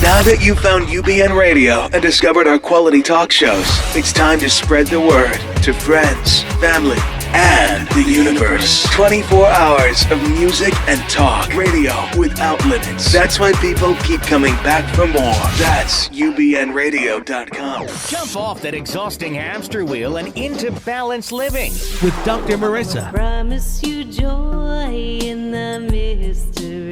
Now that you've found UBN Radio and discovered our quality talk shows, it's time to spread the word to friends, family, and the universe. 24 hours of music and talk. Radio without limits. That's why people keep coming back for more. That's ubnradio.com. Jump off that exhausting hamster wheel and into balanced living with Dr. Marissa. Promise you joy in the mystery.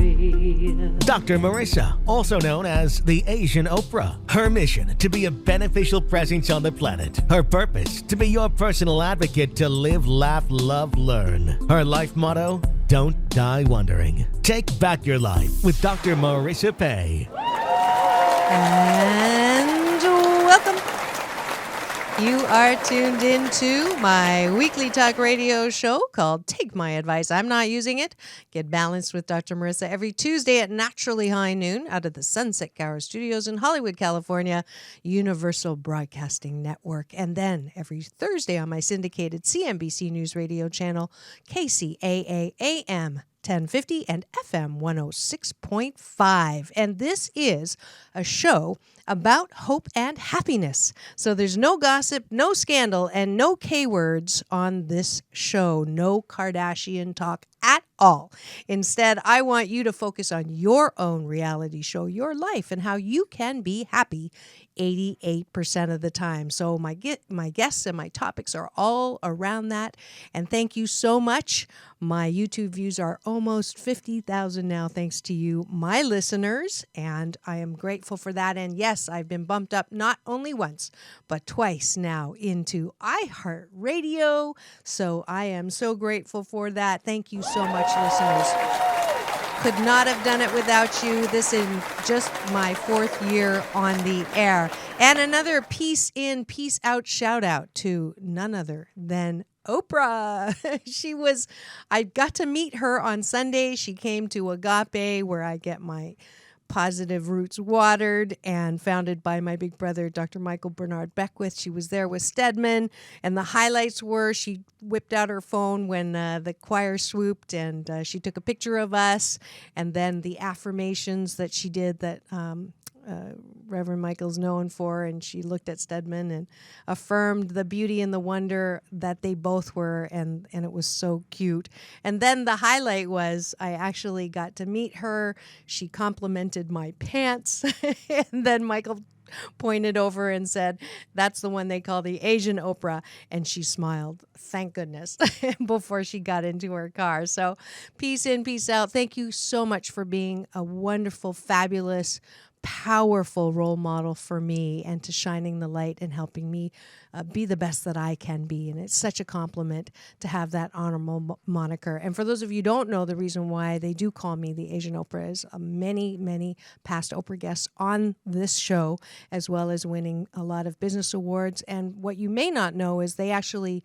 Dr. Marissa, also known as the Asian Oprah. Her mission, to be a beneficial presence on the planet. Her purpose, to be your personal advocate to live, laugh, love, learn. Her life motto, don't die wondering. Take back your life with Dr. Marissa Pay. And welcome. You are tuned into my weekly talk radio show called Take My Advice. I'm not using it. Get balanced with Dr. Marissa every Tuesday at naturally high noon out of the Sunset Gower Studios in Hollywood, California, Universal Broadcasting Network. And then every Thursday on my syndicated CNBC News Radio channel, KCAA AM 1050 and FM 106.5. And this is a show about hope and happiness. So there's no gossip, no scandal, and no K words on this show. No Kardashian talk at all. Instead, I want you to focus on your own reality show, your life, and how you can be happy 88% of the time. So my guests and my topics are all around that. And thank you so much. My YouTube views are almost 50,000 now, thanks to you, my listeners. And I am grateful for that. And yes, I've been bumped up not only once, but twice now into iHeartRadio. So I am so grateful for that. Thank you so much, listeners. Could not have done it without you. This is just my 4th year on the air. And another peace in, peace out shout out to none other than Oprah. I got to meet her on Sunday. She came to Agape, where I get my positive roots watered, and founded by my big brother, Dr. Michael Bernard Beckwith. She was there with Stedman, and the highlights were she whipped out her phone when the choir swooped, and she took a picture of us, and then the affirmations that she did that Reverend Michael's known for, and she looked at Stedman and affirmed the beauty and the wonder that they both were, and it was so cute. And then the highlight was I actually got to meet her. She complimented my pants, and then Michael pointed over and said, "That's the one they call the Asian Oprah," and she smiled, thank goodness, before she got into her car. So peace in, peace out. Thank you so much for being a wonderful, fabulous, powerful role model for me, and to shining the light and helping me be the best that I can be. And it's such a compliment to have that honorable moniker. And for those of you who don't know, the reason why they do call me the Asian Oprah is many past Oprah guests on this show, as well as winning a lot of business awards. And what you may not know is they actually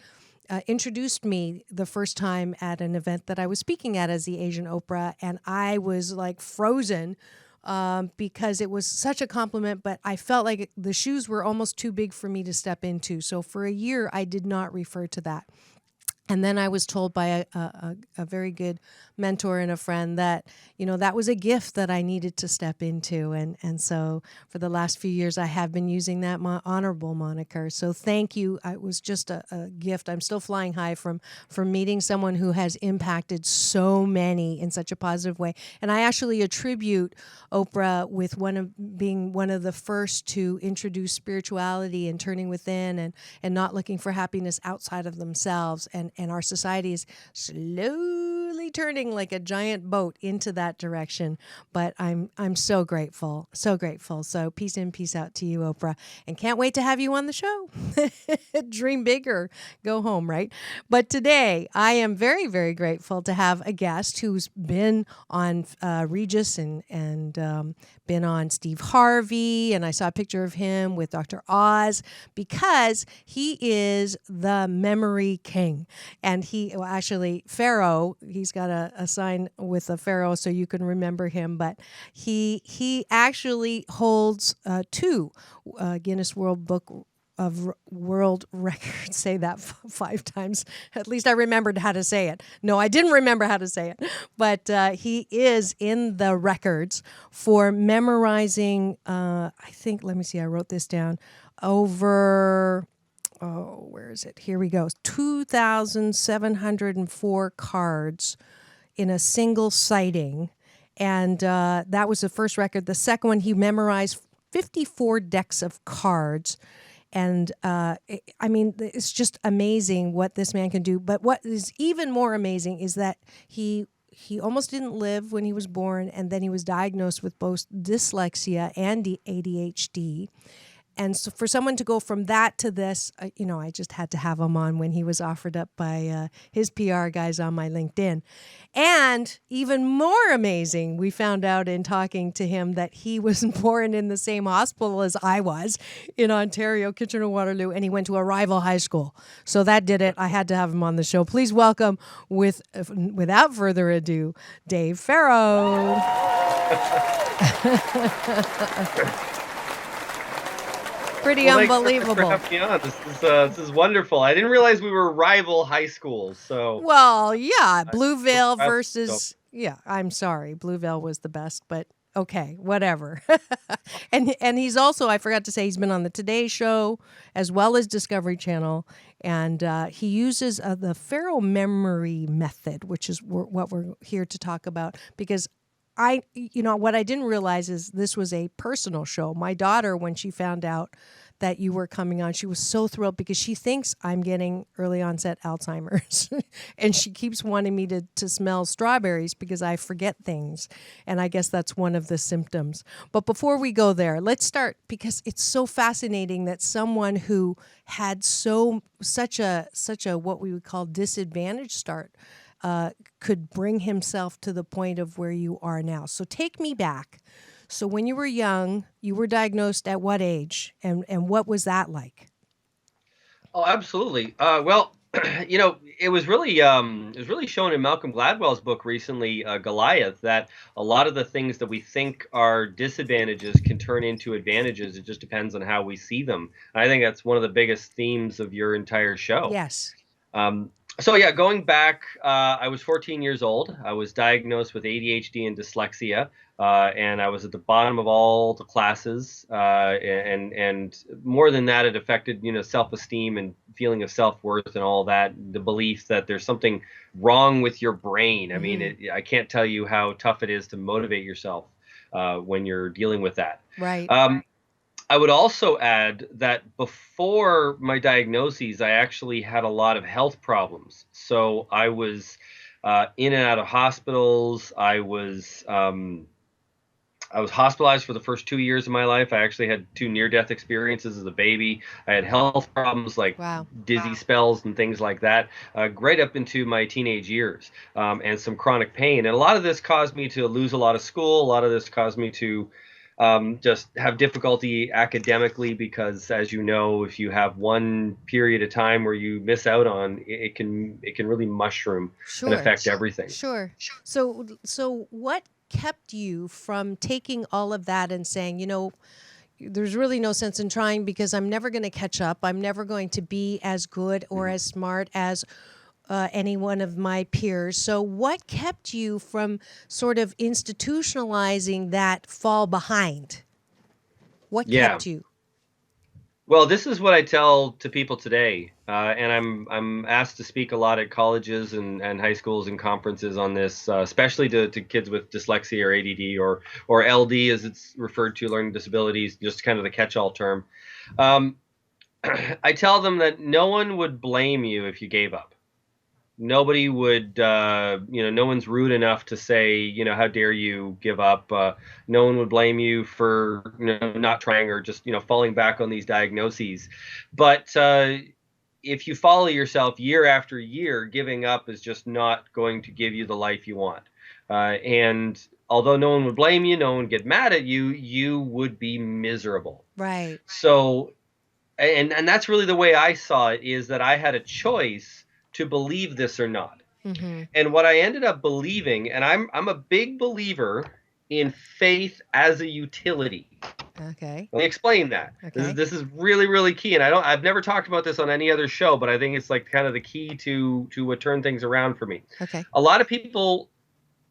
introduced me the first time at an event that I was speaking at as the Asian Oprah, and I was like frozen because it was such a compliment, but I felt like the shoes were almost too big for me to step into. So for a year, I did not refer to that. And then I was told by a very good mentor and a friend that, that was a gift that I needed to step into. And so for the last few years, I have been using that honorable moniker. So thank you. It was just a gift. I'm still flying high from meeting someone who has impacted so many in such a positive way. And I actually attribute Oprah with being one of the first to introduce spirituality and turning within and not looking for happiness outside of themselves. And our society is slowly turning like a giant boat into that direction. But I'm so grateful, so grateful. So peace in, peace out to you, Oprah. And can't wait to have you on the show. Dream big or go home, right? But today I am very, very grateful to have a guest who's been on Regis and been on Steve Harvey. And I saw a picture of him with Dr. Oz, because he is the memory king. And Farrow, he's got a sign with a Farrow so you can remember him, but he actually holds 2 Guinness World Book of world records. Say that 5 times. At least I remembered how to say it. No, I didn't remember how to say it. But he is in the records for memorizing, I think, let me see, I wrote this down, over, where is it? Here we go. 2,704 cards in a single sighting. And that was the first record. The second one, he memorized 54 decks of cards. And it's just amazing what this man can do. But what is even more amazing is that he almost didn't live when he was born, and then he was diagnosed with both dyslexia and ADHD. And so for someone to go from that to this, I just had to have him on when he was offered up by his PR guys on my LinkedIn. And even more amazing, we found out in talking to him that he was born in the same hospital as I was in Ontario, Kitchener-Waterloo, and he went to a rival high school. So that did it. I had to have him on the show. Please welcome, without further ado, Dave Farrow. Pretty unbelievable. Thanks for having me on. This is wonderful. I didn't realize we were rival high schools. So well, yeah, Blueville versus I'm sorry, Blueville was the best, but okay, whatever. and he's also, I forgot to say, he's been on the Today Show as well as Discovery Channel, and he uses the Farrow Memory Method, which is what we're here to talk about, because what I didn't realize is this was a personal show. My daughter, when she found out that you were coming on, she was so thrilled because she thinks I'm getting early onset Alzheimer's. And she keeps wanting me to smell strawberries because I forget things. And I guess that's one of the symptoms. But before we go there, let's start, because it's so fascinating that someone who had such a what we would call disadvantaged start could bring himself to the point of where you are now. So take me back. So when you were young, you were diagnosed at what age, and what was that like? Oh, absolutely. Well, it was really shown in Malcolm Gladwell's book recently, Goliath, that a lot of the things that we think are disadvantages can turn into advantages. It just depends on how we see them. I think that's one of the biggest themes of your entire show. Yes. So yeah, going back, I was 14 years old. I was diagnosed with ADHD and dyslexia, and I was at the bottom of all the classes. And more than that, it affected, self-esteem and feeling of self-worth and all that. The belief that there's something wrong with your brain. I mean, I can't tell you how tough it is to motivate yourself when you're dealing with that. Right. I would also add that before my diagnoses, I actually had a lot of health problems. So I was in and out of hospitals. I was hospitalized for the first 2 years of my life. I actually had 2 near-death experiences as a baby. I had health problems like dizzy spells and things like that, right up into my teenage years, and some chronic pain. And a lot of this caused me to lose a lot of school. A lot of this caused me to just have difficulty academically, because, as you know, if you have one period of time where you miss out on, it can really mushroom and affect everything. Sure. So what kept you from taking all of that and saying, there's really no sense in trying because I'm never going to catch up. I'm never going to be as good or as smart as any one of my peers. So what kept you from sort of institutionalizing that fall behind? What kept you? Well, this is what I tell to people today, and I'm asked to speak a lot at colleges and high schools and conferences on this, especially to kids with dyslexia or ADD or LD, as it's referred to, learning disabilities, just kind of the catch-all term. I tell them that no one would blame you if you gave up. Nobody would, no one's rude enough to say, how dare you give up? No one would blame you for, not trying or just, falling back on these diagnoses. But if you follow yourself year after year, giving up is just not going to give you the life you want. And although no one would blame you, no one would get mad at you, you would be miserable. Right. So, and that's really the way I saw it, is that I had a choice to believe this or not. Mm-hmm. And what I ended up believing, and I'm a big believer in faith as a utility. Okay. Let me explain that. Okay. This is really, really key. And I've never talked about this on any other show, but I think it's like kind of the key to what turned things around for me. Okay. A lot of people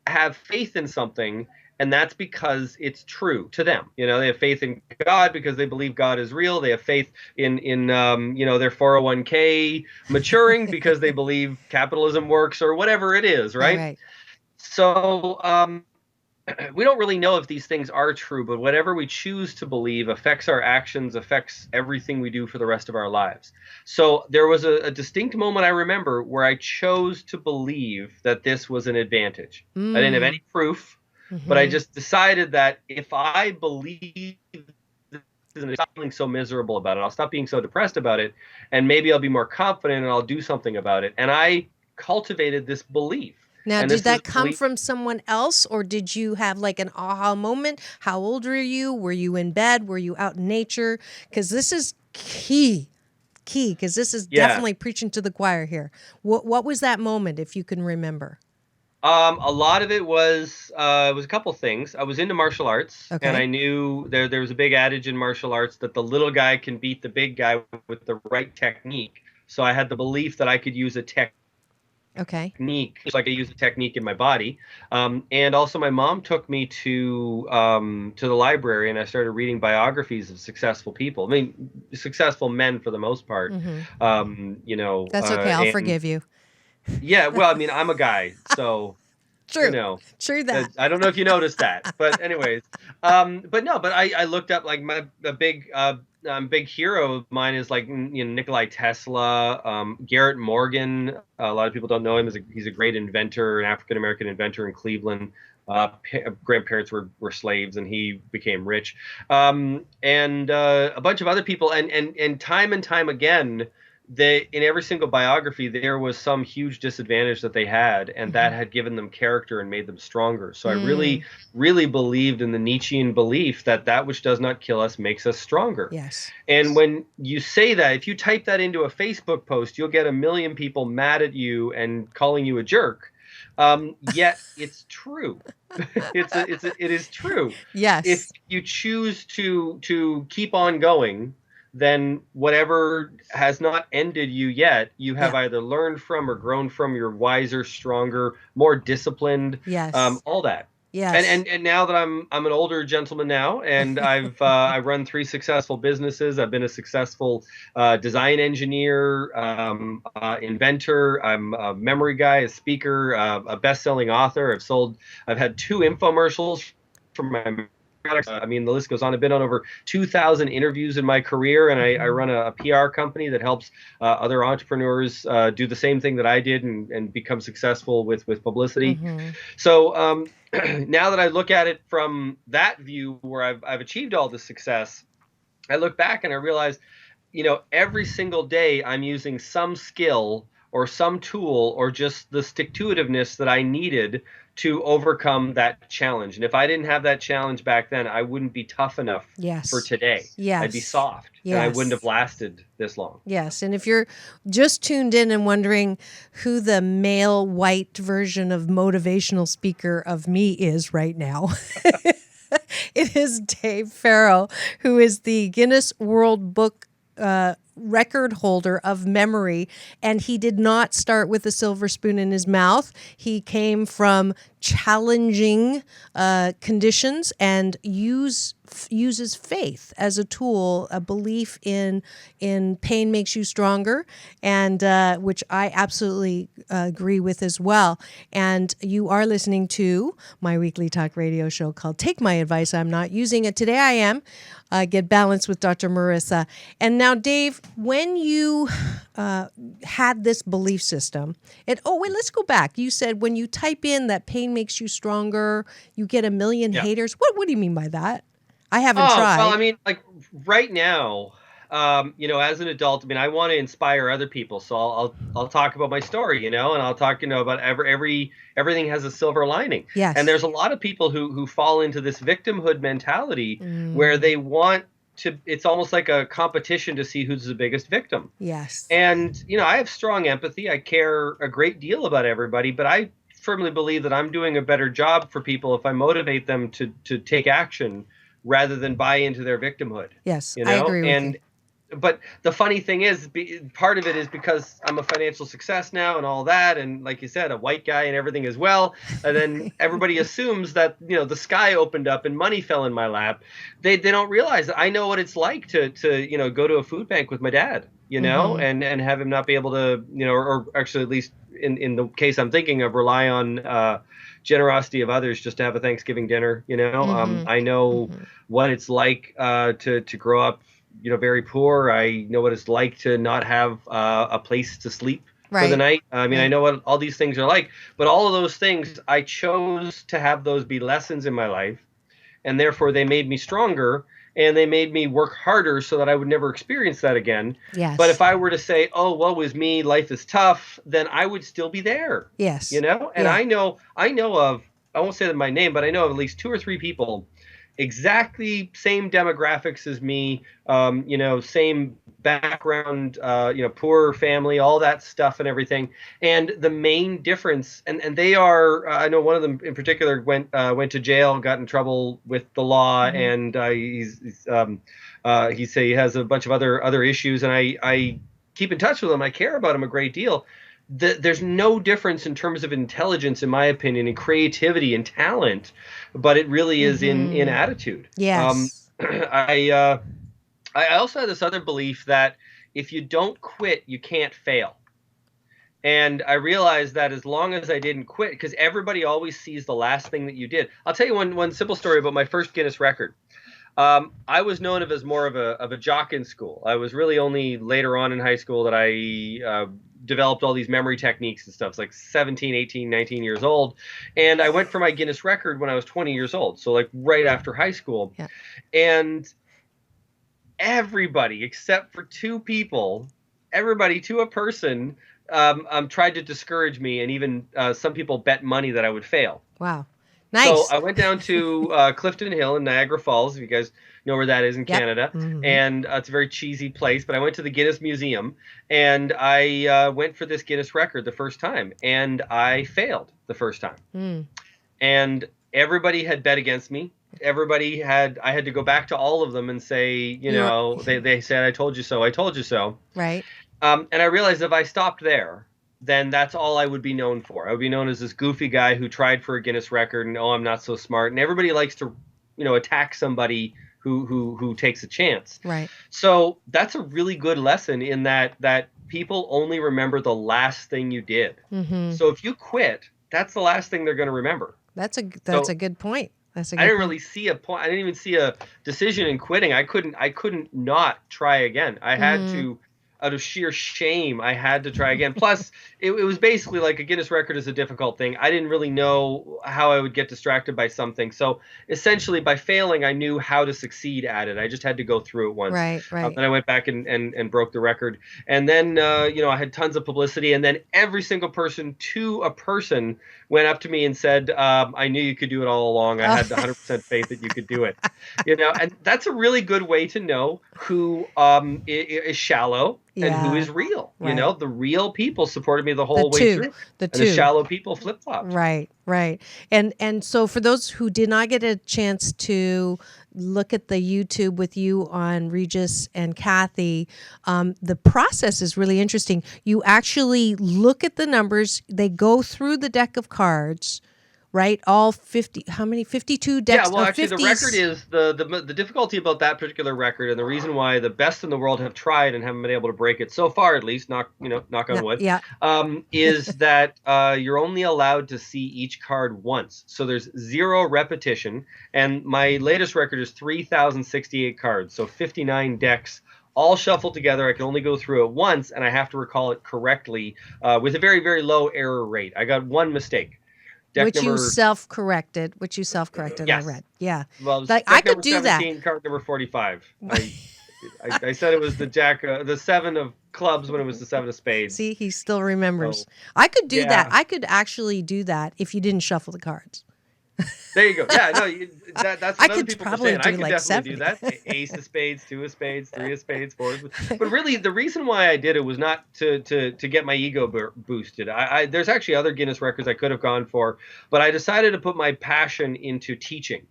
have faith in something, and that's because it's true to them. You know, they have faith in God because they believe God is real. They have faith in their 401k maturing because they believe capitalism works or whatever it is, right? All right. So we don't really know if these things are true, but whatever we choose to believe affects our actions, affects everything we do for the rest of our lives. So there was a distinct moment I remember where I chose to believe that this was an advantage. I didn't have any proof, but I just decided that if I believe this, and stop feeling so miserable about it, I'll stop being so depressed about it, and maybe I'll be more confident and I'll do something about it. And I cultivated this belief. Now, And did this that is come belief- from someone else, or did you have like an aha moment? How old were you? Were you in bed? Were you out in nature? Because this is key, because this is definitely preaching to the choir here. What was that moment, if you can remember? A lot of it was a couple things. I was into martial arts, Okay. and I knew there was a big adage in martial arts that the little guy can beat the big guy with the right technique. So I had the belief that I could use a Okay. technique, so I could use a technique in my body. And also, my mom took me to the library, and I started reading biographies of successful people. I mean, successful men for the most part. That's okay. I'll forgive you. Yeah, well, I mean, I'm a guy, so True. you know. True that. I don't know if you noticed that, but anyways, but I looked up like a big hero of mine is like Nikolai Tesla, Garrett Morgan. A lot of people don't know him. He's a great inventor, an African American inventor in Cleveland. Grandparents were slaves, and he became rich, and a bunch of other people, and time again. In every single biography, there was some huge disadvantage that they had, and that had given them character and made them stronger. So I really, really believed in the Nietzschean belief that which does not kill us makes us stronger. Yes. And when you say that, if you type that into a Facebook post, you'll get 1 million people mad at you and calling you a jerk. Yet it's true. It is true. Yes. If you choose to keep on going, then whatever has not ended you yet, you have either learned from or grown from. You're wiser, stronger, more disciplined. Yes. All that. Yes. And now that I'm an older gentleman now, and I run 3 successful businesses. I've been a successful design engineer, inventor. I'm a memory guy, a speaker, a best-selling author. I've had 2 infomercials for my products. I mean, the list goes on. I've been on over 2,000 interviews in my career, and I run a PR company that helps other entrepreneurs do the same thing that I did and become successful with publicity. So now that I look at it from that view, where I've achieved all this success, I look back and I realize, every single day I'm using some skill or some tool or just the stick-to-itiveness that I needed to overcome that challenge. And if I didn't have that challenge back then, I wouldn't be tough enough for today. Yes. I'd be soft. And I wouldn't have lasted this long. Yes. And if you're just tuned in and wondering who the male white version of motivational speaker of me is right now, it is Dave Farrow, who is the Guinness World Book record holder of memory, and he did not start with a silver spoon in his mouth. He came from challenging conditions and uses faith as a tool, a belief in pain makes you stronger, and which I absolutely agree with as well. And you are listening to my weekly talk radio show called Take My Advice, I'm Not Using It. Today I am. Get Balanced with Dr. Marissa. And now, Dave, when you had this belief system, let's go back. You said when you type in that pain makes you stronger, you get 1 million haters. What do you mean by that? I haven't tried. Well, I mean, like right now, as an adult, I mean, I want to inspire other people. So I'll talk about my story, and I'll talk, about everything has a silver lining. Yes. And there's a lot of people who fall into this victimhood mentality where they want to, it's almost like a competition to see who's the biggest victim. Yes. And, I have strong empathy. I care a great deal about everybody, but I firmly believe that I'm doing a better job for people if I motivate them to take action rather than buy into their victimhood. Yes, You I know, agree with you. but the funny thing is, part of it is because I'm a financial success now and all that, and like you said, a white guy and everything as well. And then everybody assumes that the sky opened up and money fell in my lap. They don't realize that I know what it's like to go to a food bank with my dad, and have him not be able to or actually at least in the case I'm thinking of, rely on generosity of others just to have a Thanksgiving dinner. I know what it's like to grow up very poor. I know what it's like to not have a place to sleep for the night. I mean, I know what all these things are like, but all of those things, I chose to have those be lessons in my life, and therefore they made me stronger, and they made me work harder so that I would never experience that again. Yes. But if I were to say, oh, woe is me, life is tough, then I would still be there. Yes. And Yeah. I know of, I won't say them by name, but I know of at least 2 or 3 people, exactly same demographics as me, same background, poor family, all that stuff and everything. And the main difference, and they are, I know one of them in particular went to jail, got in trouble with the law, and he has a bunch of other issues, and I keep in touch with him. I care about him a great deal. There's no difference in terms of intelligence, in my opinion, and creativity and talent, but it really is in attitude. Yes. I also have this other belief that if you don't quit, you can't fail. And I realized that as long as I didn't quit, because everybody always sees the last thing that you did. I'll tell you one simple story about my first Guinness record. I was known as more of a jock in school. I was really only later on in high school that I developed all these memory techniques and stuff. It's like 17, 18, 19 years old. And I went for my Guinness record when I was 20 years old. So like right after high school. Yeah. And everybody except for 2 people, everybody to a person, tried to discourage me. And even some people bet money that I would fail. Wow. Nice. So I went down to Clifton Hill in Niagara Falls, if you guys know where that is in Canada. And it's a very cheesy place, but I went to the Guinness Museum, and I went for this Guinness record the first time, and I failed the first time. And everybody had bet against me. I had to go back to all of them and say, they said, I told you so, I told you so. Right. And I realized if I stopped there, then that's all I would be known for. I would be known as this goofy guy who tried for a Guinness record, and I'm not so smart. And everybody likes to, attack somebody who takes a chance. Right. So that's a really good lesson in that people only remember the last thing you did. So if you quit, that's the last thing they're going to remember. That's a good point. I didn't really see a point. I didn't even see a decision in quitting. I couldn't not try again. I had to. Out of sheer shame, I had to try again. Plus, it was basically like a Guinness record is a difficult thing. I didn't really know how I would get distracted by something. So essentially, by failing, I knew how to succeed at it. I just had to go through it once. Right. And I went back and broke the record. And then, I had tons of publicity. And then every single person to a person went up to me and said, I knew you could do it all along. I had 100% faith that you could do it. And that's a really good way to know who is shallow. And who is real? Right. The real people supported me the whole way through. The shallow people flip-flopped. Right. And so for those who did not get a chance to look at the YouTube with you on Regis and Kathy, the process is really interesting. You actually look at the numbers. They go through the deck of cards. Right, all 50. How many? 52 decks. Yeah, well, actually, 50s. The record is the difficulty about that particular record, and the reason why the best in the world have tried and haven't been able to break it so far, at least, knock on wood. Yeah. Is that you're only allowed to see each card once, so there's 0 repetition. And my latest record is 3,068 cards, so 59 decks. All shuffled together. I can only go through it once, and I have to recall it correctly with a very, very low error rate. I got one mistake. Which you self-corrected. Yes. I read. Yeah. Well, like I could do 17, that. Card number 45. I said it was the 7 of clubs when it was the 7 of spades. See, he still remembers. So, I could do that. I could actually do that if you didn't shuffle the cards. There you go. Yeah, no, that's what other people were saying. I could like definitely 70. do that. Ace of spades, 2 of spades, 3 of spades, 4 of spades. But really, the reason why I did it was not to get my ego boosted. There's actually other Guinness records I could have gone for, but I decided to put my passion into teaching.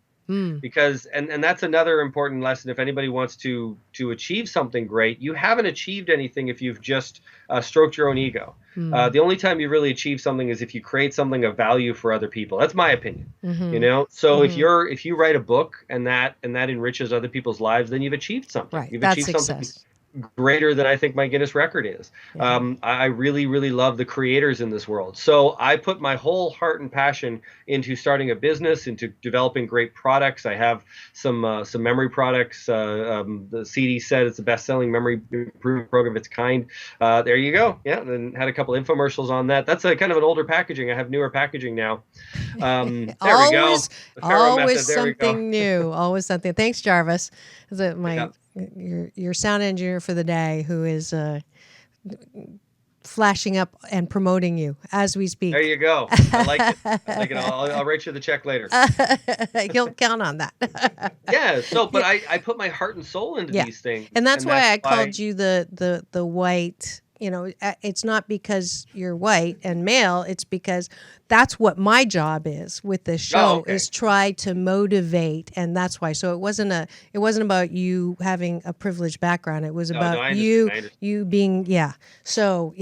because and that's another important lesson. If anybody wants to achieve something great, you haven't achieved anything if you've just stroked your own ego. The only time you really achieve something is if you create something of value for other people. That's my opinion. So if you write a book and that enriches other people's lives, then you've achieved something. Right. You've That's achieved success. something greater than I think my Guinness record is. I really, really love the creators in this world. So I put my whole heart and passion into starting a business, into developing great products. I have some memory products. The CD said it's the best-selling memory improvement program of its kind. There you go. Yeah, and had a couple infomercials on that. That's a kind of an older packaging. I have newer packaging now. There we go. The Farrow Always Method. There we go. something new. Always something. Thanks, Jarvis. Is it your sound engineer for the day who is flashing up and promoting you as we speak. There you go. I like it. I like it. I'll write you the check later. He'll count on that. Yeah. So, but I put my heart and soul into these things, and that's why I called you the white. You know, it's not because you're white and male. It's because that's what my job is with this show is try to motivate, and that's why. So it wasn't about you having a privileged background. It was about you being So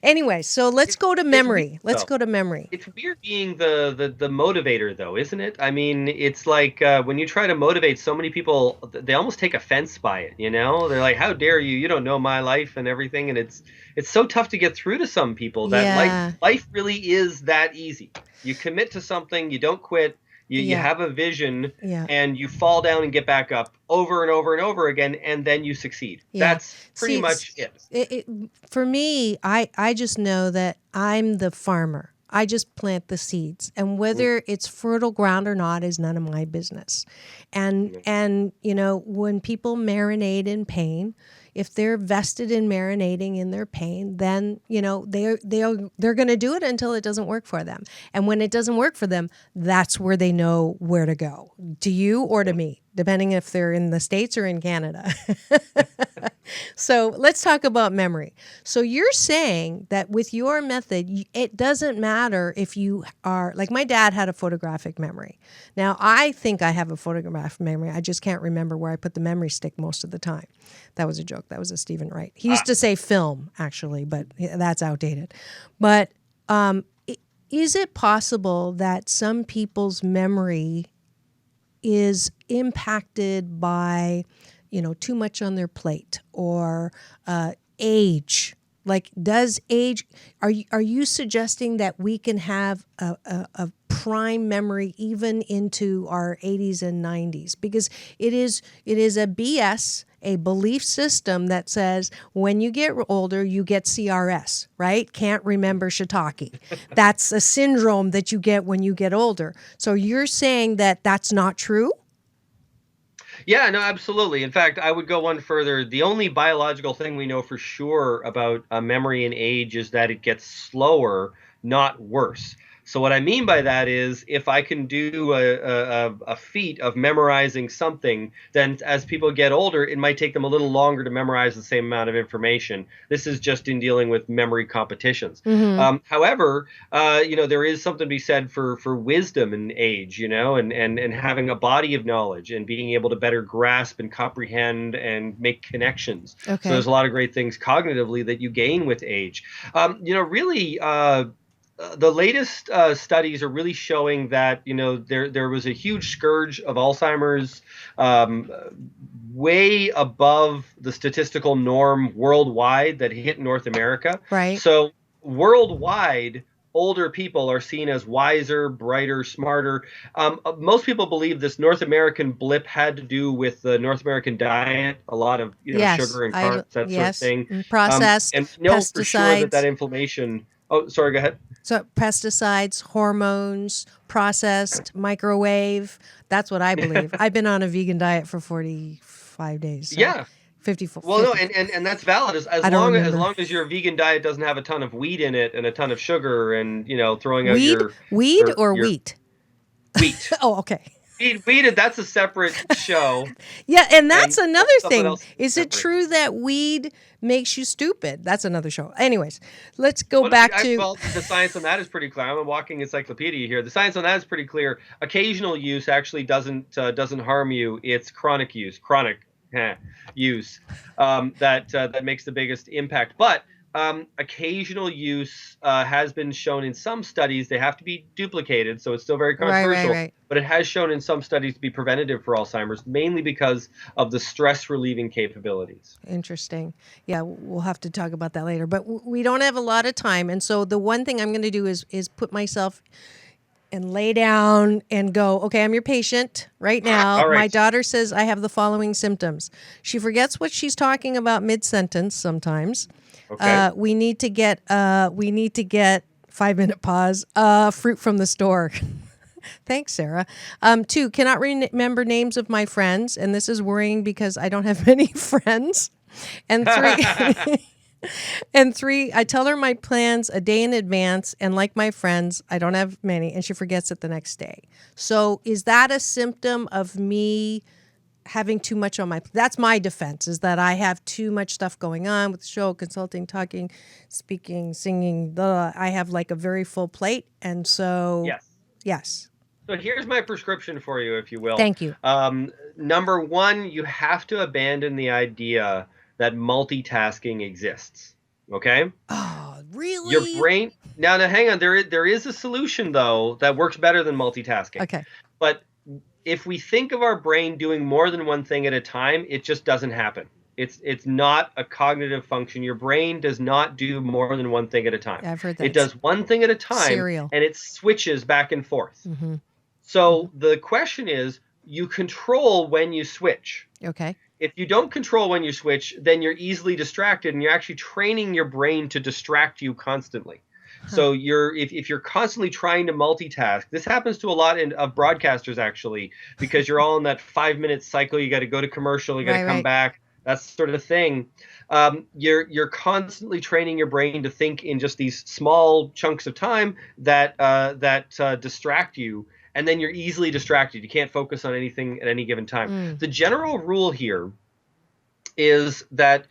Anyway, so let's go to memory. Let's go to memory. It's weird being the motivator, though, isn't it? I mean, it's like when you try to motivate, so many people they almost take offense by it. You know, they're like, "How dare you? You don't know my life and everything." And it's so tough to get through to some people that life really is that easy. You commit to something, you don't quit, you have a vision, and you fall down and get back up over and over and over again, and then you succeed. That's pretty much it. For me, I just know that I'm the farmer. I just plant the seeds, and whether it's fertile ground or not is none of my business. And you know, when people marinate in pain, if they're vested in marinating in their pain, then you know they're going to do it until it doesn't work for them. And when it doesn't work for them, that's where they know where to go, to you or to me, depending if they're in the States or in Canada. So let's talk about memory. So you're saying that with your method, it doesn't matter if you are, like my dad had a photographic memory. Now, I think I have a photographic memory. I just can't remember where I put the memory stick most of the time. That was a joke. That was a Stephen Wright. He used to say film, actually, but that's outdated. But is it possible that some people's memory is impacted by, you know, too much on their plate or age? Like, does age? Are you suggesting that we can have a prime memory even into our 80s and 90s? Because it is a BS, a belief system that says when you get older, you get CRS, right? Can't remember shiitake. That's a syndrome that you get when you get older. So you're saying that that's not true? Yeah, no, absolutely. In fact, I would go one further. The only biological thing we know for sure about memory and age is that it gets slower, not worse. So what I mean by that is if I can do a feat of memorizing something, then as people get older, it might take them a little longer to memorize the same amount of information. This is just in dealing with memory competitions. However, you know, there is something to be said for wisdom and age, you know, and having a body of knowledge and being able to better grasp and comprehend and make connections. Okay. So there's a lot of great things cognitively that you gain with age. You know, really, the latest studies are really showing that, you know, there was a huge scourge of Alzheimer's way above the statistical norm worldwide that hit North America. Right. So worldwide, older people are seen as wiser, brighter, smarter. Most people believe this North American blip had to do with the North American diet, a lot of sugar and carbs, that sort of thing. Processed and know pesticides. for sure that inflammation. Oh, sorry, go ahead. So pesticides, hormones, processed, microwave. That's what I believe. I've been on a vegan diet for 45 days. So yeah. 54. Well, no, and that's valid as long as your vegan diet doesn't have a ton of wheat in it and a ton of sugar and, you know, throwing out weed your or wheat? Wheat. Oh, okay. weed, that's a separate show. Yeah, and that's another something thing. else Is it separate. true that weed makes you stupid? That's another show. Anyways, let's go Well, back to. well, the science on that is pretty clear. I'm a walking encyclopedia here. The science on that is pretty clear. Occasional use actually doesn't harm you. It's chronic use, use that makes the biggest impact. But occasional use has been shown in some studies. They have to be duplicated, so it's still very controversial. Right. But it has shown in some studies to be preventative for Alzheimer's, mainly because of the stress relieving capabilities. Interesting. Yeah, we'll have to talk about that later. But we don't have a lot of time, and so the one thing I'm going to do is put myself and lay down and go, okay, I'm your patient right now. All right. My daughter says I have the following symptoms. She forgets what she's talking about mid-sentence sometimes. Okay. We need to get 5-minute pause, fruit from the store. Thanks, Sarah. 2, cannot remember names of my friends, and this is worrying because I don't have many friends. And 3, and 3, I tell her my plans a day in advance, and like my friends, I don't have many, and she forgets it the next day. So is that a symptom of me having too much on my that's my defense, is that I have too much stuff going on with the show, consulting, talking, speaking, singing, I have like a very full plate, and so yes. So here's my prescription for you, if you will. Thank you. Number 1, you have to abandon the idea that multitasking exists. Okay? Oh, really? Your brain. Now, hang on. There is a solution though that works better than multitasking. Okay. But if we think of our brain doing more than one thing at a time, it just doesn't happen. It's not a cognitive function. Your brain does not do more than one thing at a time. Yeah, I've heard that. It does one thing at a time, Serial. and it switches back and forth. Mm-hmm. So the question is, you control when you switch. Okay. If you don't control when you switch, then you're easily distracted, and you're actually training your brain to distract you constantly. So if you're constantly trying to multitask, this happens to a lot of broadcasters actually, because you're all in that 5-minute cycle. You got to go to commercial, you got to come back. That's sort of the thing. You're constantly training your brain to think in just these small chunks of time that distract you, and then you're easily distracted. You can't focus on anything at any given time. The general rule here is that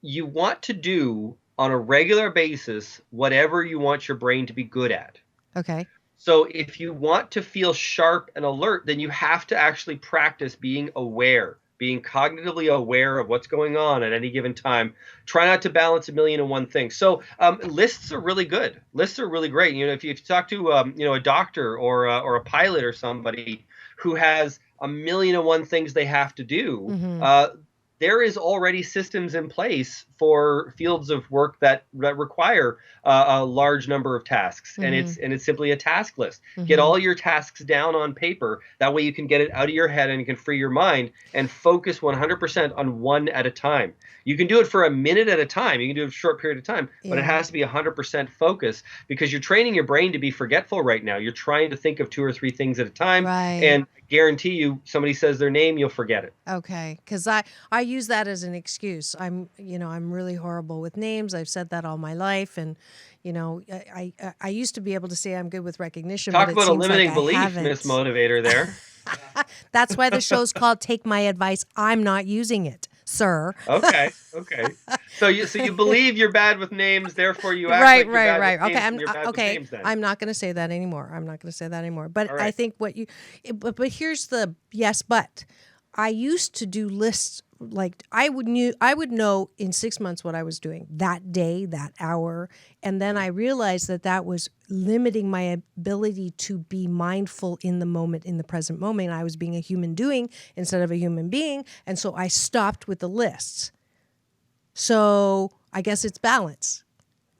you want to do on a regular basis whatever you want your brain to be good at. Okay. So if you want to feel sharp and alert, then you have to actually practice being aware, being cognitively aware of what's going on at any given time. Try not to balance 1,000,001 things. So lists are really good. Lists are really great. If you talk to a doctor or a pilot or somebody who has 1,000,001 things they have to do, there is already systems in place for fields of work that require a large number of tasks, and it's simply a task list. Get all your tasks down on paper. That way you can get it out of your head and you can free your mind and focus 100% on one at a time. You can do it for a minute at a time. You can do it for a short period of time, but it has to be 100% focus, because you're training your brain to be forgetful right now. You're trying to think of 2 or 3 things at a time, and I guarantee you, somebody says their name, you'll forget it. Okay, because I use that as an excuse. I'm really horrible with names. I've said that all my life, and I used to be able to say I'm good with recognition. Talk but about a limiting belief, haven't. Miss Motivator there. That's why the show's called Take My Advice. I'm not using it, sir. Okay. So you believe you're bad with names, therefore you act like you're bad with names, and you're bad with names then. I'm not going to say that anymore. But I think but here's the yes, but I used to do lists. Like I would know in 6 months what I was doing that day, that hour. And then I realized that was limiting my ability to be mindful in the moment, in the present moment. I was being a human doing instead of a human being. And so I stopped with the lists. So I guess it's balance.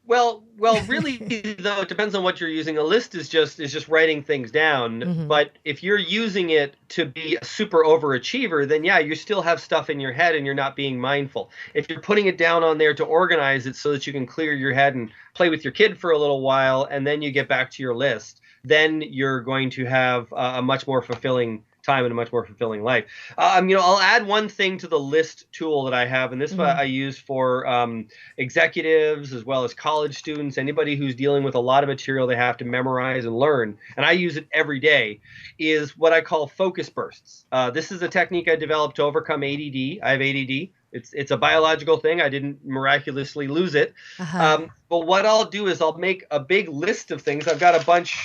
Well, really, though, it depends on what you're using. A list is just writing things down. But if you're using it to be a super overachiever, then yeah, you still have stuff in your head and you're not being mindful. If you're putting it down on there to organize it so that you can clear your head and play with your kid for a little while, and then you get back to your list, then you're going to have a much more fulfilling time and a much more fulfilling life. I'll add one thing to the list tool that I have, and this one I use for executives as well as college students, anybody who's dealing with a lot of material they have to memorize and learn, and I use it every day, is what I call focus bursts. This is a technique I developed to overcome ADD. I have ADD. It's a biological thing. I didn't miraculously lose it. But what I'll do is I'll make a big list of things. I've got a bunch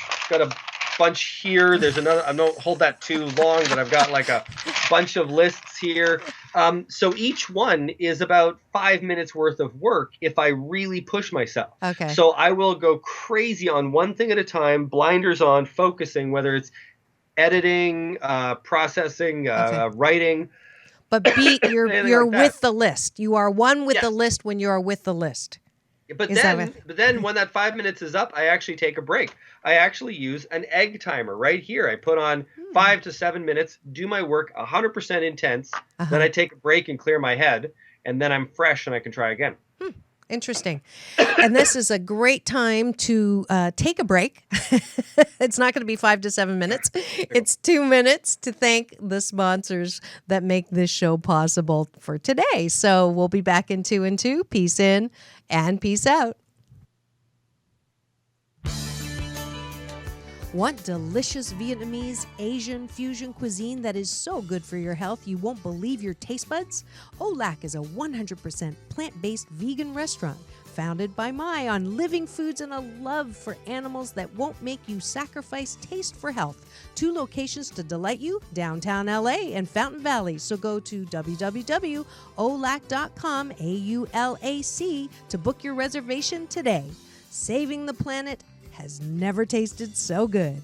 here. There's another. I don't hold that too long, but I've got like a bunch of lists here. So each one is about 5 minutes worth of work if I really push myself. Okay. So I will go crazy on one thing at a time, blinders on, focusing, whether it's editing, processing, writing. But you're like with the list. You are one with the list when you are with the list. But then when that 5 minutes is up, I actually take a break. I actually use an egg timer right here. I put on 5 to 7 minutes, do my work 100% intense. Then I take a break and clear my head, and then I'm fresh and I can try again. Interesting. And this is a great time to take a break. It's not going to be 5 to 7 minutes. It's 2 minutes to thank the sponsors that make this show possible for today. So we'll be back in 2 and 2. Peace in and peace out. Want delicious Vietnamese Asian fusion cuisine that is so good for your health you won't believe your taste buds? Olac is a 100% plant-based vegan restaurant founded by Mai on living foods and a love for animals that won't make you sacrifice taste for health. 2 locations to delight you, downtown LA and Fountain Valley. So go to www.olac.com, AULAC, to book your reservation today. Saving the planet has never tasted so good.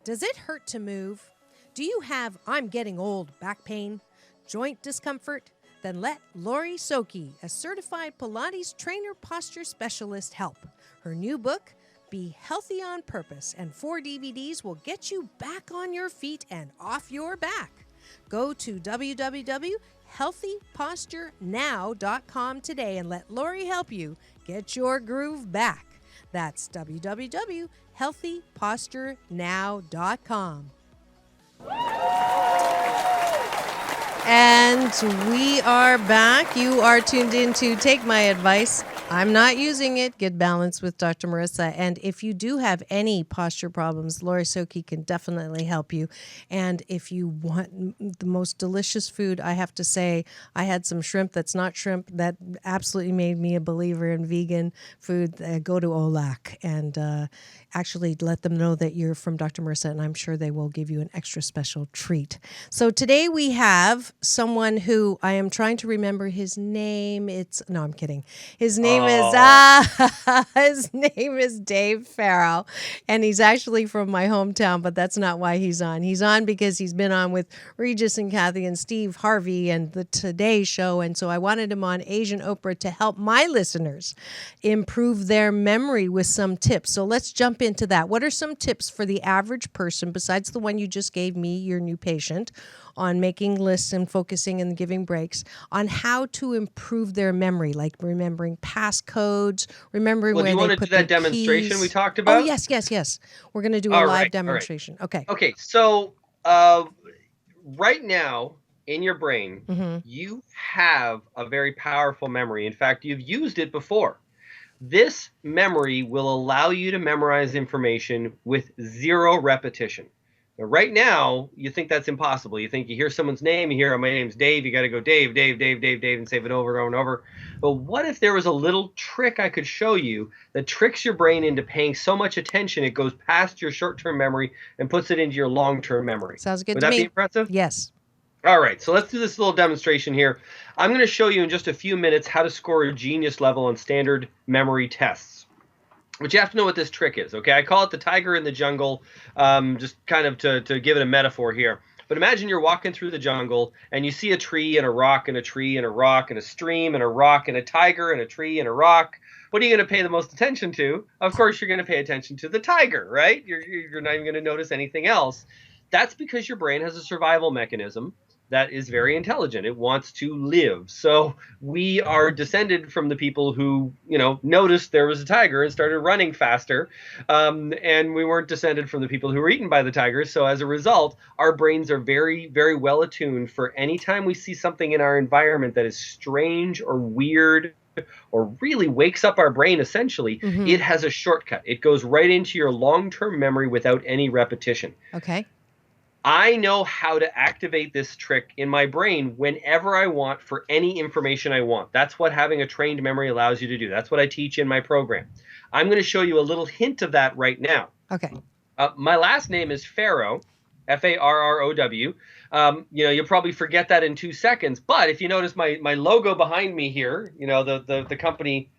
Does it hurt to move? Do you have I'm getting old back pain, joint discomfort? Then let Lori Soki, a certified Pilates trainer posture specialist, help. Her new book, Be Healthy on Purpose, and 4 DVDs will get you back on your feet and off your back. Go to www.healthyposturenow.com today and let Lori help you get your groove back. That's www.healthyposturenow.com. And we are back. You are tuned in to Take My Advice. I'm not using it. Get balanced with Dr. Marissa. And if you do have any posture problems, Lori Soki can definitely help you. And if you want the most delicious food, I have to say, I had some shrimp that's not shrimp that absolutely made me a believer in vegan food. Go to Olac and actually let them know that you're from Dr. Marissa, and I'm sure they will give you an extra special treat. So today we have someone who I am trying to remember his name. No, I'm kidding. His name is Dave Farrow, and he's actually from my hometown, but that's not why he's on. He's on because he's been on with Regis and Kelly and Steve Harvey and the Today Show, and so I wanted him on Asian Oprah to help my listeners improve their memory with some tips. So let's jump into that. What are some tips for the average person, besides the one you just gave me, your new patient, on making lists and focusing and giving breaks, on how to improve their memory, like remembering passcodes, remembering where they put their keys? Do you want to do that demonstration we talked about? Oh, yes. We're going to do a live demonstration. Right. Okay, so right now in your brain, you have a very powerful memory. In fact, you've used it before. This memory will allow you to memorize information with 0 repetition. Now, right now, you think that's impossible. You think you hear someone's name, you hear, oh, my name's Dave, you got to go Dave, and save it over and over and over. But what if there was a little trick I could show you that tricks your brain into paying so much attention it goes past your short-term memory and puts it into your long-term memory? Sounds good to me. Would that be impressive? Yes. All right, so let's do this little demonstration here. I'm going to show you in just a few minutes how to score a genius level on standard memory tests. But you have to know what this trick is, okay? I call it the tiger in the jungle, just kind of to give it a metaphor here. But imagine you're walking through the jungle, and you see a tree and a rock and a tree and a rock and a stream and a rock and a tiger and a tree and a rock. What are you going to pay the most attention to? Of course, you're going to pay attention to the tiger, right? You're not even going to notice anything else. That's because your brain has a survival mechanism that is very intelligent. It wants to live. So we are descended from the people who, noticed there was a tiger and started running faster. And we weren't descended from the people who were eaten by the tigers. So as a result, our brains are very, very well attuned for any time we see something in our environment that is strange or weird or really wakes up our brain, essentially, it has a shortcut. It goes right into your long-term memory without any repetition. Okay. I know how to activate this trick in my brain whenever I want for any information I want. That's what having a trained memory allows you to do. That's what I teach in my program. I'm going to show you a little hint of that right now. Okay. My last name is Farrow, Farrow. You'll probably forget that in 2 seconds. But if you notice my logo behind me here, the company,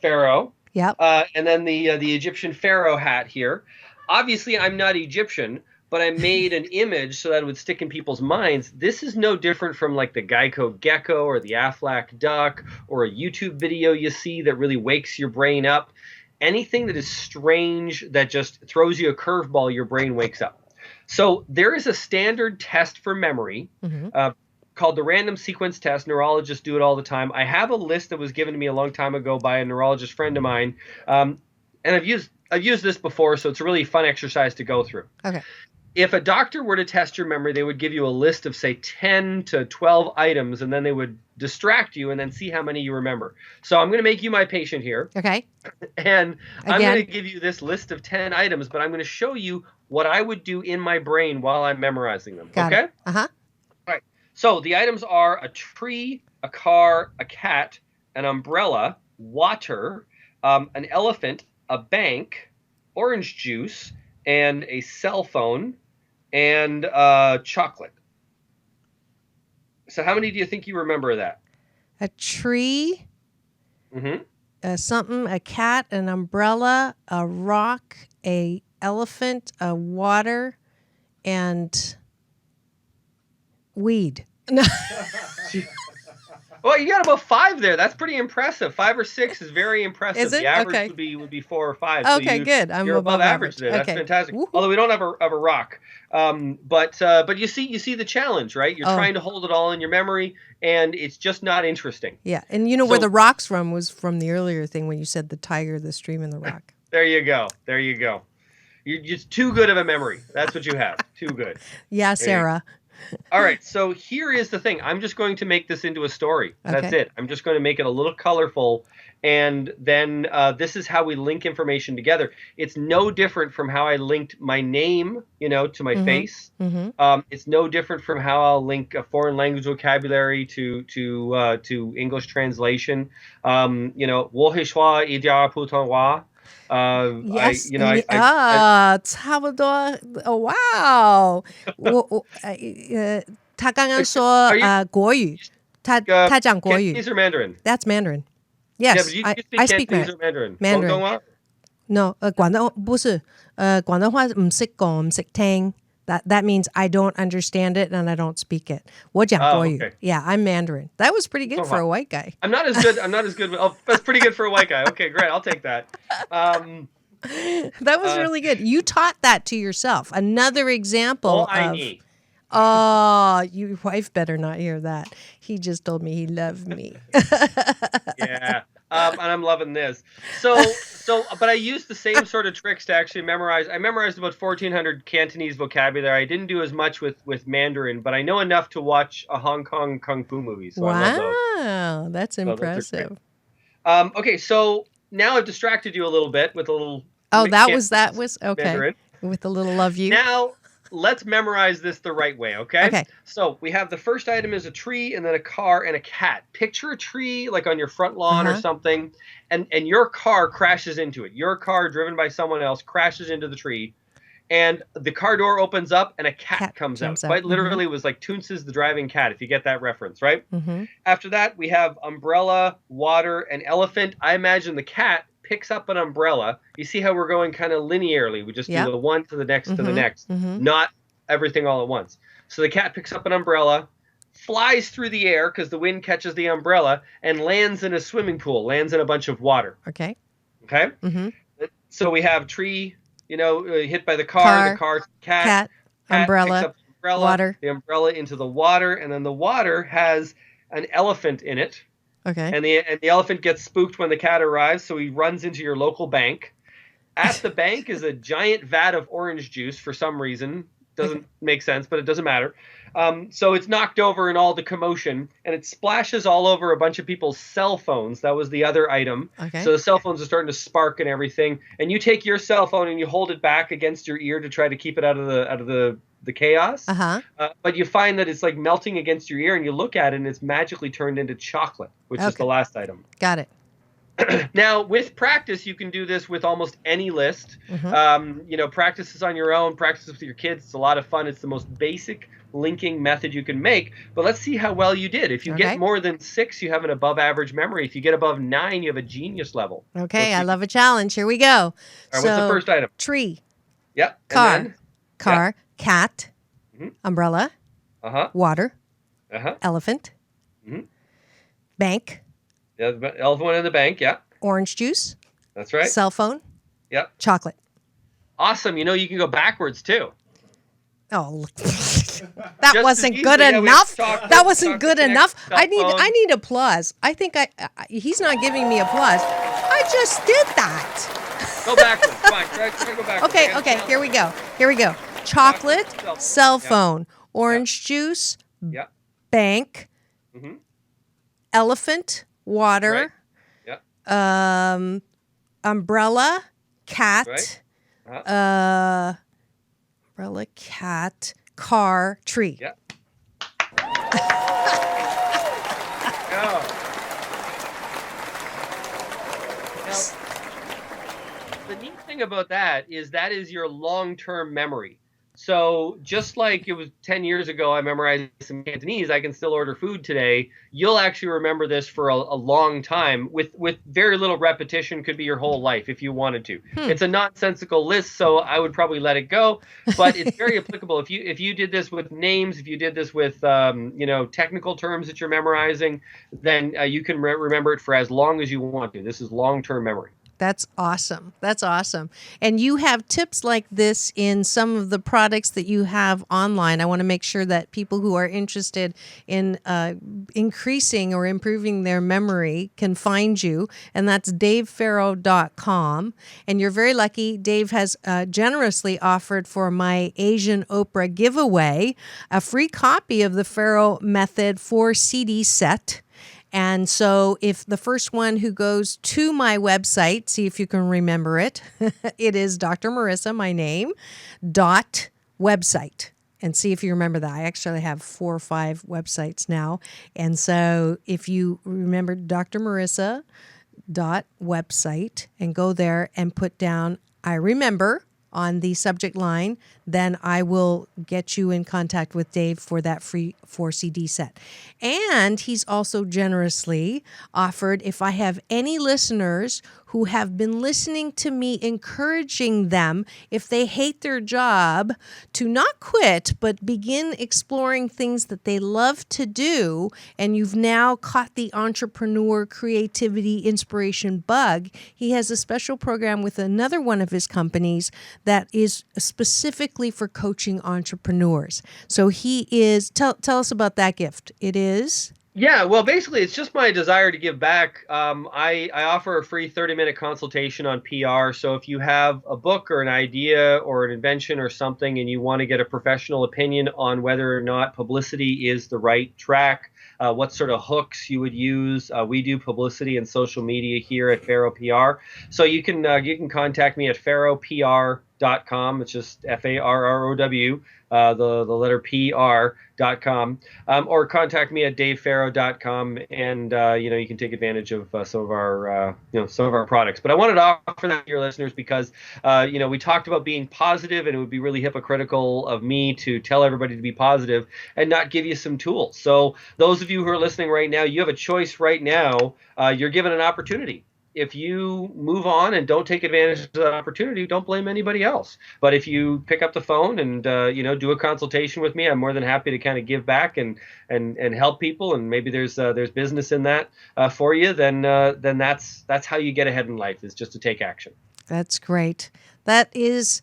Farrow. Yep. And then the Egyptian pharaoh hat here. Obviously, I'm not Egyptian, but I made an image so that it would stick in people's minds. This is no different from like the Geico gecko or the Aflac duck or a YouTube video you see that really wakes your brain up. Anything that is strange that just throws you a curveball, your brain wakes up. So there is a standard test for memory called the random sequence test. Neurologists do it all the time. I have a list that was given to me a long time ago by a neurologist friend of mine. And I've used this before, so it's a really fun exercise to go through. Okay. If a doctor were to test your memory, they would give you a list of, say, 10 to 12 items, and then they would distract you and then see how many you remember. So I'm going to make you my patient here. Okay. And I'm going to give you this list of 10 items, but I'm going to show you what I would do in my brain while I'm memorizing them. Got okay? It. Uh-huh. All right. So the items are a tree, a car, a cat, an umbrella, water, an elephant, a bank, orange juice, and a cell phone, and chocolate. So how many do you think you remember of that? A tree, Mm-hmm. something, a cat, an umbrella, a rock, a elephant, a water, and weed. No. Well, you got about 5 there. That's pretty impressive. 5 or 6 is very impressive. Is it? The average Okay. would be 4 or 5. Okay, so good. You're above average there. That's Okay. fantastic. Woo-hoo. Although we don't have a rock. But you see the challenge, right? You're trying to hold it all in your memory, and it's just not interesting. Yeah, and where the rock's from was from the earlier thing when you said the tiger, the stream, and the rock. There you go. You're just too good of a memory. That's what you have. Too good. Yeah, Sarah. All right. So here is the thing. I'm just going to make this into a story. That's Okay. it. I'm just going to make it a little colorful. And then this is how we link information together. It's no different from how I linked my name, to my face. Mm-hmm. It's no different from how I'll link a foreign language vocabulary to English translation. 我会说一点普通话. Yes. 差不多。Wow. 他刚刚说国语，他讲国语。 Cantonese or Mandarin? That's Mandarin. Yeah, Yes, but you I speak speak Cantonese or Mandarin. Mandarin. 广东话? No, 廣東不是，廣東話唔識講，唔識聽。That means I don't understand it and I don't speak it. 我講國語。okay. Yeah, I'm Mandarin. That was pretty good for a white guy. I'm not as good. Oh, that's pretty good for a white guy. Okay, great. I'll take that. That was really good. You taught that to yourself. Another example of. Oh, your wife better not hear that. He just told me he loved me. Yeah. And I'm loving this. But I used the same sort of tricks to actually memorize. I memorized about 1,400 Cantonese vocabulary. I didn't do as much with Mandarin, but I know enough to watch a Hong Kong kung fu movie. So I love those. Wow, that's impressive. Okay, so now I've distracted you a little bit with a little. Oh, that was okay. Mandarin. With a little love you. Now let's memorize this the right way, okay? Okay. So we have the first item is a tree, and then a car and a cat. Picture a tree like on your front lawn or something, and your car crashes into it. Your car, driven by someone else, crashes into the tree, and the car door opens up, and a cat comes out. Quite literally, it was like Toonces the driving cat, if you get that reference, right? Mm-hmm. After that, we have umbrella, water, and elephant. I imagine the cat picks up an umbrella. You see how we're going kind of linearly. We just do the one to the next to the next, not everything all at once. So the cat picks up an umbrella, flies through the air because the wind catches the umbrella, and lands in a swimming pool, lands in a bunch of water. Okay. Okay? Mm-hmm. So we have tree, hit by the car, the cat, umbrella, Water. the umbrella into the water, and then the water has an elephant in it. Okay. And the elephant gets spooked when the cat arrives, so he runs into your local bank. At the bank is a giant vat of orange juice for some reason. Doesn't make sense, but it doesn't matter. So it's knocked over in all the commotion, and it splashes all over a bunch of people's cell phones. That was the other item. Okay. So the cell phones are starting to spark and everything. And you take your cell phone and you hold it back against your ear to try to keep it out of the chaos. Uh-huh. But you find that it's like melting against your ear, and you look at it, and it's magically turned into chocolate, which is the last item. Got it. Now, with practice, you can do this with almost any list. Practice this on your own, practice with your kids. It's a lot of fun. It's the most basic linking method you can make. But let's see how well you did. If you get more than 6, you have an above average memory. If you get above 9, you have a genius level. Okay, I love a challenge. Here we go. All right, what's the first item? Tree. Yep. Car. Cat. Umbrella. Water. Elephant. Bank. Yeah, the elephant one in the bank, yeah. Orange juice. That's right. Cell phone. Yep. Chocolate. Awesome. You can go backwards too. Oh, that Just wasn't as good easily, yeah, we enough. talked That wasn't good connect enough. cell I phone. need applause. I think he's not giving me applause. I just did that. Go backwards. Come on, try to go backwards. Okay, here we go. Chocolate, cell phone, orange juice, bank, elephant, water, umbrella, cat, umbrella, cat, car, tree. Yeah. The neat thing about that is your long-term memory. So just like it was 10 years ago, I memorized some Cantonese, I can still order food today. You'll actually remember this for a long time with very little repetition, could be your whole life if you wanted to. It's a nonsensical list, so I would probably let it go, but it's very applicable. If you did this with names, if you did this with technical terms that you're memorizing, then you can remember it for as long as you want to. This is long-term memory. That's awesome. And you have tips like this in some of the products that you have online. I want to make sure that people who are interested in increasing or improving their memory can find you. And that's davefarrow.com. And you're very lucky. Dave has generously offered for my Asian Oprah giveaway a free copy of the Farrow Method 4 CD set. And so if the first one who goes to my website, see if you can remember it, it is Dr. Marissa, my name, .website. And see if you remember that. I actually have 4 or 5 websites now. And so if you remember Dr. Marissa .website and go there and put down, I remember, on the subject line, then I will get you in contact with Dave for that free 4 CD set. And he's also generously offered, if I have any listeners who have been listening to me encouraging them, if they hate their job, to not quit, but begin exploring things that they love to do, and you've now caught the entrepreneur creativity inspiration bug, he has a special program with another one of his companies that is specifically for coaching entrepreneurs. So he is, tell us about that gift. It is? Yeah, well, basically, it's just my desire to give back. I offer a free 30-minute consultation on PR. So if you have a book or an idea or an invention or something and you want to get a professional opinion on whether or not publicity is the right track, what sort of hooks you would use. We do publicity and social media here at Farrow PR. So you can contact me at farrowpr.com. It's just FARROW, the letter PR.com, or contact me at davefarrow.com, and you can take advantage of some of our products. But I wanted to offer that to your listeners because we talked about being positive, and it would be really hypocritical of me to tell everybody to be positive and not give you some tools. So those of you who are listening right now, you have a choice right now. You're given an opportunity. If you move on and don't take advantage of that opportunity, don't blame anybody else. But if you pick up the phone and do a consultation with me, I'm more than happy to kind of give back and help people. And maybe there's business in that for you. Then that's how you get ahead in life, is just to take action. That's great. That is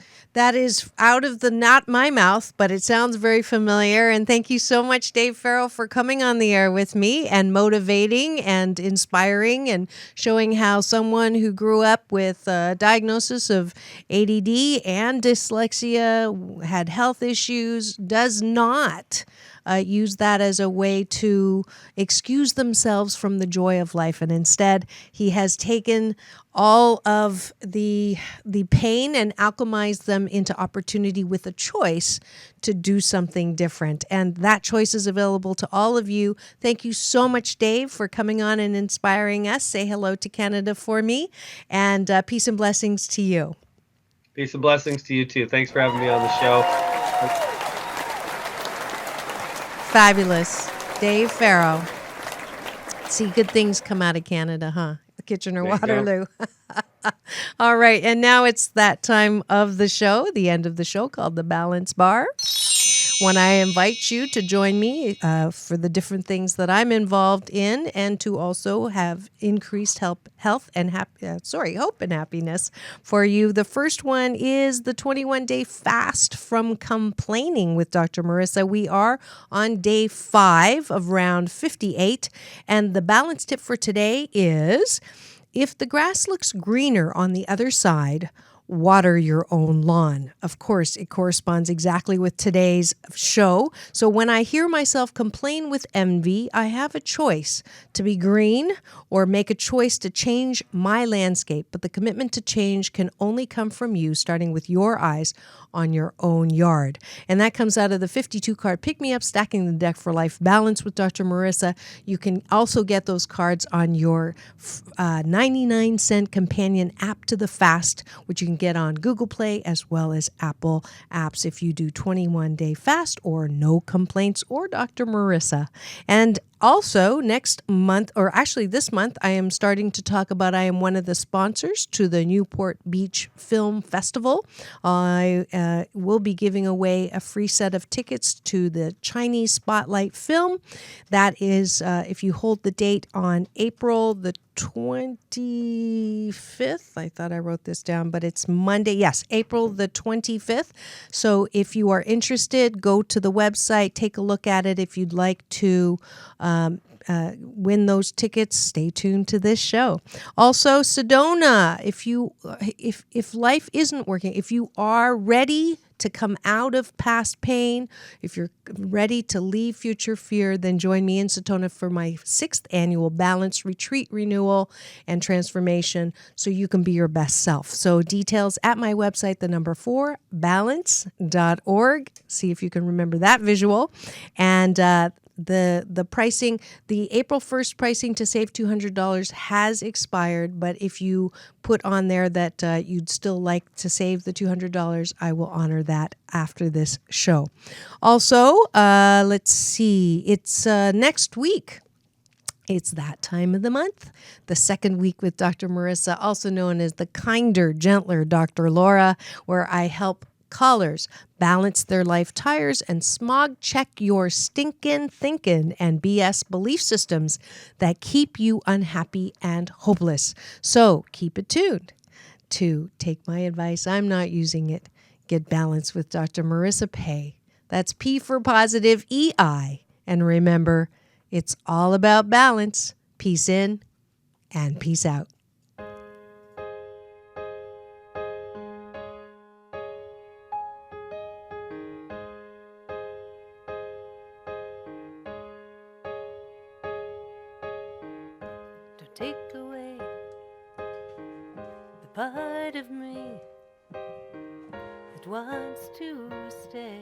out of the not my mouth, but it sounds very familiar. And thank you so much, Dave Farrow, for coming on the air with me and motivating and inspiring and showing how someone who grew up with a diagnosis of ADD and dyslexia, had health issues, does not use that as a way to excuse themselves from the joy of life. And instead, he has taken all of the pain and alchemized them into opportunity with a choice to do something different. And that choice is available to all of you. Thank you so much, Dave, for coming on and inspiring us. Say hello to Canada for me, and peace and blessings to you. Peace and blessings to you too. Thanks for having me on the show. Fabulous. Dave Farrow. See, good things come out of Canada, huh? Kitchener-Waterloo. All right. And now it's that time of the show, the end of the show, called The Balance Bar, when I invite you to join me for the different things that I'm involved in, and to also have increased hope and happiness for you. The first one is the 21-day fast from complaining with Dr. Marissa. We are on day 5 of round 58, and the balance tip for today is, if the grass looks greener on the other side, water your own lawn. Of course, it corresponds exactly with today's show. So when I hear myself complain with envy, I have a choice to be green or make a choice to change my landscape. But the commitment to change can only come from you, starting with your eyes on your own yard. And that comes out of the 52 card Pick Me Up, Stacking the Deck for Life Balance with Dr. Marissa. You can also get those cards on your 99-cent companion app to the fast, which you can get on Google Play as well as Apple apps if you do 21-day fast or no complaints or Dr. Marissa. And also next month, or actually this month, I am starting to talk about, I am one of the sponsors to the Newport Beach Film Festival. I will be giving away a free set of tickets to the Chinese Spotlight film. That is, if you hold the date on April the 25th. I thought I wrote this down, but it's Monday. Yes, April the 25th. So if you are interested, go to the website, take a look at it. If you'd like to win those tickets, stay tuned to this show. Also, Sedona, if life isn't working, if you are ready to come out of past pain, if you're ready to leave future fear, then join me in Sedona for my 6th annual Balance Retreat Renewal and Transformation, so you can be your best self. So details at my website, the number 4, balance.org. See if you can remember that visual. And the pricing, the April 1st pricing to save $200 has expired, but if you put on there that you'd still like to save the $200, I will honor that after this show. Also, let's see, it's next week. It's that time of the month, the second week with Dr. Marissa, also known as the Kinder, Gentler Dr. Laura, where I help callers balance their life tires and smog check your stinkin' thinking and BS belief systems that keep you unhappy and hopeless. So keep it tuned to Take My Advice, I'm Not Using It. Get Balance with Dr. Marissa Pay. That's P for positive, EI. And remember, it's all about balance. Peace in and peace out. Take away the part of me that wants to stay.